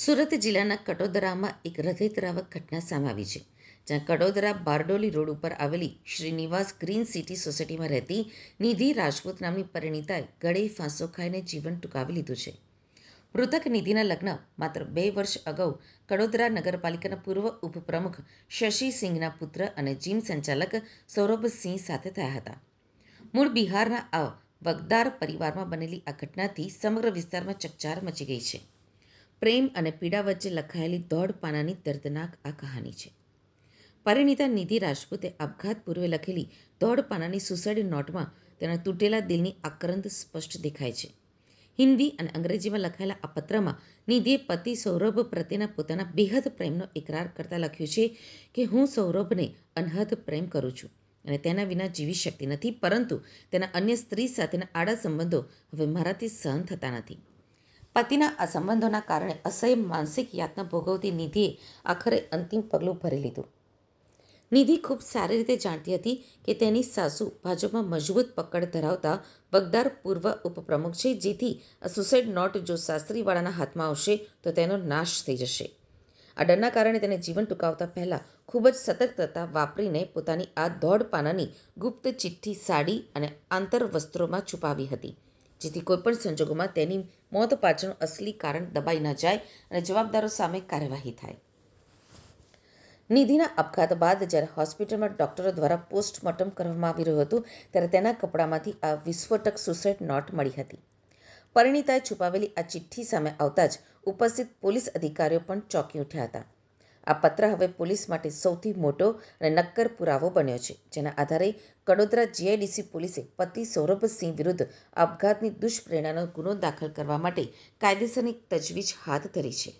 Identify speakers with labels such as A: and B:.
A: સુરત જિલ્લાના કટોદરામાં એક હૃદયદ્રાવક ઘટના સામે આવી છે, જ્યાં કડોદરા બારડોલી રોડ ઉપર આવેલી શ્રીનિવાસ ગ્રીન સિટી સોસાયટીમાં રહેતી નિધિ રાજપૂત નામની પરિણીતાએ ગળે ફાંસો ખાઈને જીવન ટૂંકાવી લીધું છે. મૃતક નિધિના લગ્ન માત્ર 2 વર્ષ અગાઉ કડોદરા નગરપાલિકાના પૂર્વ ઉપપ્રમુખ શશી સિંઘના પુત્ર અને જીમ સંચાલક સૌરભ સિંહ સાથે થયા હતા. મૂળ બિહારના આ વગદાર પરિવારમાં બનેલી આ ઘટનાથી સમગ્ર વિસ્તારમાં ચકચાર મચી ગઈ છે. પ્રેમ અને પીડા વચ્ચે લખાયેલી 1.5 પાનાની દર્દનાક આ કહાની છે. પરિણીતા નિધિ રાજપૂતે આપઘાત પૂર્વે લખેલી 1.5 પાનાની સુસાઇડ નોટમાં તેના તૂટેલા દિલની આક્રંદ સ્પષ્ટ દેખાય છે. હિન્દી અને અંગ્રેજીમાં લખાયેલા આ પત્રમાં નિધિએ પતિ સૌરભ પ્રત્યેના પોતાના બેહદ પ્રેમનો ઇકરાર કરતા લખ્યું છે કે હું સૌરભને અનહદ પ્રેમ કરું છું અને તેના વિના જીવી શકતી નથી, પરંતુ તેના અન્ય સ્ત્રી સાથેના આડા સંબંધો હવે મારાથી સહન થતા નથી. પતિના આ સંબંધોના કારણે અસહ્ય માનસિક યાતના ભોગવતી નિધિએ આખરે અંતિમ પગલું ભરી લીધું. નિધિ ખૂબ સારી રીતે જાણતી હતી કે તેની સાસુ ભાજપમાં મજબૂત પકડ ધરાવતા વગદાર પૂર્વ ઉપપ્રમુખ છે, જેથી આ સુસાઇડ નોટ જો શાસ્ત્રીવાળાના હાથમાં આવશે તો તેનો નાશ થઈ જશે. આ ડરના કારણે તેને જીવન ટૂંકાવતા પહેલાં ખૂબ જ સતર્કતા વાપરીને પોતાની આ 1.5 પાનાની ગુપ્ત ચિઠ્ઠી સાડી અને આંતર વસ્ત્રોમાં છુપાવી હતી, જેથી કોઈપણ સંજોગોમાં તેની મોત પાછળનું અસલી કારણ દબાઈ ન જાય અને જવાબદારો સામે કાર્યવાહી થાય. નિધિના આપઘાત બાદ જ્યારે હોસ્પિટલમાં ડોક્ટરો દ્વારા પોસ્ટમોર્ટમ કરવામાં આવી રહ્યું હતું, ત્યારે તેના કપડામાંથી આ વિસ્ફોટક સુસાઇડ નોટ મળી હતી. પરિણીતાએ છુપાવેલી આ ચિઠ્ઠી સામે આવતા જ ઉપસ્થિત પોલીસ અધિકારીઓ પણ ચોંકી ઉઠ્યા હતા. આ પત્ર હવે પોલીસ માટે સૌથી મોટો અને નક્કર પુરાવો બન્યો છે, જેના આધારે કડોદરા જીઆઈડીસી પોલીસે પતિ સૌરભ સિંહ વિરુદ્ધ આપઘાતની દુષ્પ્રેરણાનો ગુનો દાખલ કરવા માટે કાયદેસરની તજવીજ હાથ ધરી છે.